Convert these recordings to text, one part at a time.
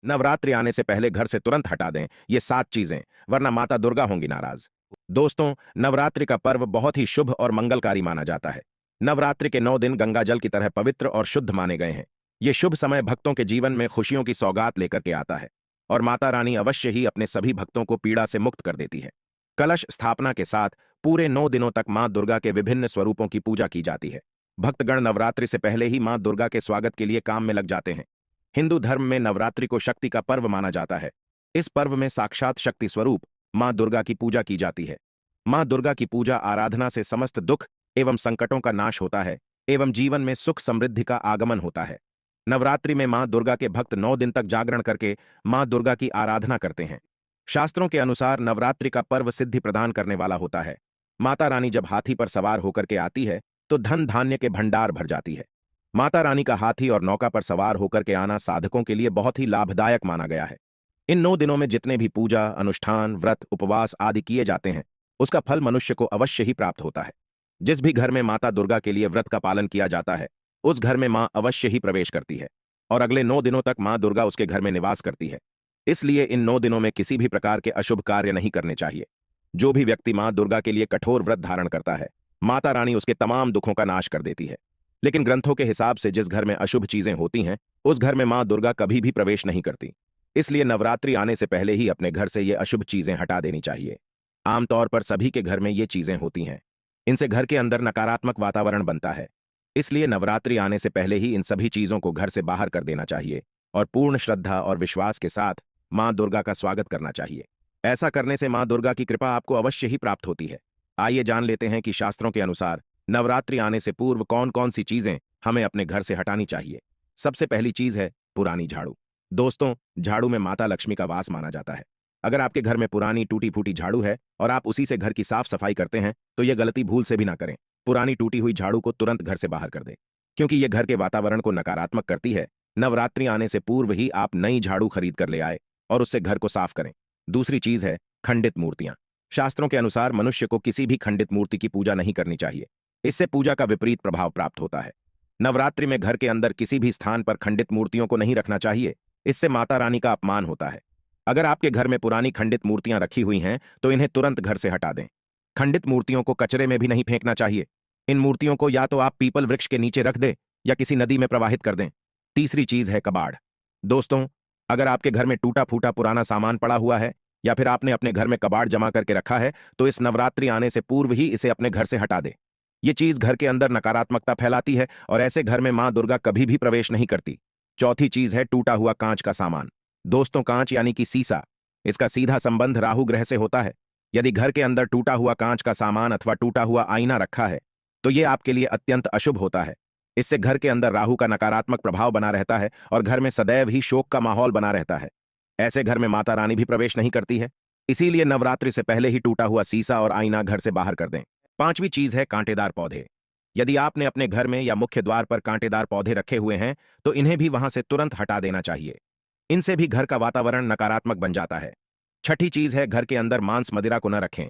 नवरात्रि आने से पहले घर से तुरंत हटा दें ये 7 चीजें, वरना माता दुर्गा होंगी नाराज। दोस्तों, नवरात्रि का पर्व बहुत ही शुभ और मंगलकारी माना जाता है। नवरात्रि के 9 दिन गंगाजल की तरह पवित्र और शुद्ध माने गए हैं। ये शुभ समय भक्तों के जीवन में खुशियों की सौगात लेकर के आता है और माता रानी अवश्य ही अपने सभी भक्तों को पीड़ा से मुक्त कर देती है। कलश स्थापना के साथ पूरे 9 दिनों तक मां दुर्गा के विभिन्न स्वरूपों की पूजा की जाती है। भक्तगण नवरात्रि से पहले ही मां दुर्गा के स्वागत के लिए काम में लग जाते हैं। हिंदू धर्म में नवरात्रि को शक्ति का पर्व माना जाता है। इस पर्व में साक्षात शक्ति स्वरूप मां दुर्गा की पूजा की जाती है। मां दुर्गा की पूजा आराधना से समस्त दुख एवं संकटों का नाश होता है एवं जीवन में सुख समृद्धि का आगमन होता है। नवरात्रि में मां दुर्गा के भक्त 9 दिन तक जागरण करके मां दुर्गा की आराधना करते हैं। शास्त्रों के अनुसार नवरात्रि का पर्व सिद्धि प्रदान करने वाला होता है। माता रानी जब हाथी पर सवार होकर के आती है तो धन धान्य के भंडार भर जाती है। माता रानी का हाथी और नौका पर सवार होकर के आना साधकों के लिए बहुत ही लाभदायक माना गया है। इन 9 दिनों में जितने भी पूजा, अनुष्ठान, व्रत, उपवास आदि किए जाते हैं, उसका फल मनुष्य को अवश्य ही प्राप्त होता है। जिस भी घर में माता दुर्गा के लिए व्रत का पालन किया जाता है, उस घर में मां अवश्य ही प्रवेश करती है और अगले 9 दिनों तक मां दुर्गा उसके घर में निवास करती है। इसलिए इन 9 दिनों में किसी भी प्रकार के अशुभ कार्य नहीं करने चाहिए। जो भी व्यक्ति मां दुर्गा के लिए कठोर व्रत धारण करता है, माता रानी उसके तमाम दुखों का नाश कर देती है। लेकिन ग्रंथों के हिसाब से जिस घर में अशुभ चीजें होती हैं, उस घर में मां दुर्गा कभी भी प्रवेश नहीं करती। इसलिए नवरात्रि आने से पहले ही अपने घर से ये अशुभ चीजें हटा देनी चाहिए। आमतौर पर सभी के घर में ये चीजें होती हैं। इनसे घर के अंदर नकारात्मक वातावरण बनता है। इसलिए नवरात्रि आने से पहले ही इन सभी चीजों को घर से बाहर कर देना चाहिए और पूर्ण श्रद्धा और विश्वास के साथ मां दुर्गा का स्वागत करना चाहिए। ऐसा करने से मां दुर्गा की कृपा आपको अवश्य ही प्राप्त होती है। आइए जान लेते हैं कि शास्त्रों के अनुसार नवरात्रि आने से पूर्व कौन कौन सी चीजें हमें अपने घर से हटानी चाहिए। सबसे पहली चीज है पुरानी झाड़ू। दोस्तों, झाड़ू में माता लक्ष्मी का वास माना जाता है। अगर आपके घर में पुरानी टूटी फूटी झाड़ू है और आप उसी से घर की साफ सफाई करते हैं, तो यह गलती भूल से भी ना करें। पुरानी टूटी हुई झाड़ू को तुरंत घर से बाहर कर दें, क्योंकि यह घर के वातावरण को नकारात्मक करती है। नवरात्रि आने से पूर्व ही आप नई झाड़ू खरीद कर ले आए और उससे घर को साफ करें। दूसरी चीज है खंडित मूर्तियां। शास्त्रों के अनुसार मनुष्य को किसी भी खंडित मूर्ति की पूजा नहीं करनी चाहिए। इससे पूजा का विपरीत प्रभाव प्राप्त होता है। नवरात्रि में घर के अंदर किसी भी स्थान पर खंडित मूर्तियों को नहीं रखना चाहिए। इससे माता रानी का अपमान होता है। अगर आपके घर में पुरानी खंडित मूर्तियां रखी हुई हैं, तो इन्हें तुरंत घर से हटा दें। खंडित मूर्तियों को कचरे में भी नहीं फेंकना चाहिए। इन मूर्तियों को या तो आप पीपल वृक्ष के नीचे रख दें या किसी नदी में प्रवाहित कर दें। तीसरी चीज है कबाड़। दोस्तों, अगर आपके घर में टूटा फूटा पुराना सामान पड़ा हुआ है या फिर आपने अपने घर में कबाड़ जमा करके रखा है, तो इस नवरात्रि आने से पूर्व ही इसे अपने घर से हटा दे। ये चीज घर के अंदर नकारात्मकता फैलाती है और ऐसे घर में मां दुर्गा कभी भी प्रवेश नहीं करती। चौथी चीज है टूटा हुआ कांच का सामान। दोस्तों, कांच यानी कि सीसा, इसका सीधा संबंध राहु ग्रह से होता है। यदि घर के अंदर टूटा हुआ कांच का सामान अथवा टूटा हुआ आईना रखा है, तो ये आपके लिए अत्यंत अशुभ होता है। इससे घर के अंदर राहु का नकारात्मक प्रभाव बना रहता है और घर में सदैव ही शोक का माहौल बना रहता है। ऐसे घर में माता रानी भी प्रवेश नहीं करती है। इसीलिए नवरात्रि से पहले ही टूटा हुआ सीसा और आईना घर से बाहर कर दें। पांचवी चीज है कांटेदार पौधे। यदि आपने अपने घर में या मुख्य द्वार पर कांटेदार पौधे रखे हुए हैं, तो इन्हें भी वहां से तुरंत हटा देना चाहिए। इनसे भी घर का वातावरण नकारात्मक बन जाता है। छठी चीज है घर के अंदर मांस मदिरा को न रखें।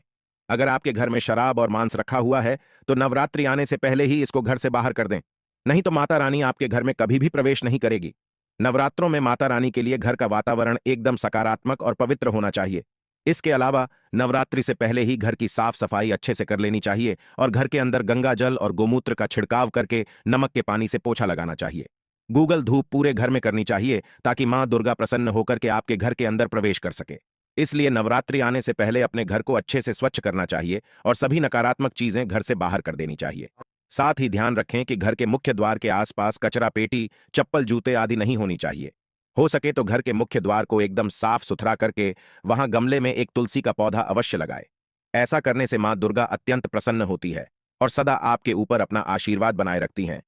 अगर आपके घर में शराब और मांस रखा हुआ है, तो नवरात्रि आने से पहले ही इसको घर से बाहर कर दें, नहीं तो माता रानी आपके घर में कभी भी प्रवेश नहीं करेगी। नवरात्रों में माता रानी के लिए घर का वातावरण एकदम सकारात्मक और पवित्र होना चाहिए। इसके अलावा नवरात्रि से पहले ही घर की साफ सफाई अच्छे से कर लेनी चाहिए और घर के अंदर गंगा जल और गोमूत्र का छिड़काव करके नमक के पानी से पोछा लगाना चाहिए। गूगल धूप पूरे घर में करनी चाहिए ताकि मां दुर्गा प्रसन्न होकर के आपके घर के अंदर प्रवेश कर सके। इसलिए नवरात्रि आने से पहले अपने घर को अच्छे से स्वच्छ करना चाहिए और सभी नकारात्मक चीजें घर से बाहर कर देनी चाहिए। साथ ही ध्यान रखें कि घर के मुख्य द्वार के आसपास कचरा पेटी, चप्पल, जूते आदि नहीं होनी चाहिए। हो सके तो घर के मुख्य द्वार को एकदम साफ सुथरा करके वहां गमले में एक तुलसी का पौधा अवश्य लगाए। ऐसा करने से मां दुर्गा अत्यंत प्रसन्न होती है और सदा आपके ऊपर अपना आशीर्वाद बनाए रखती हैं।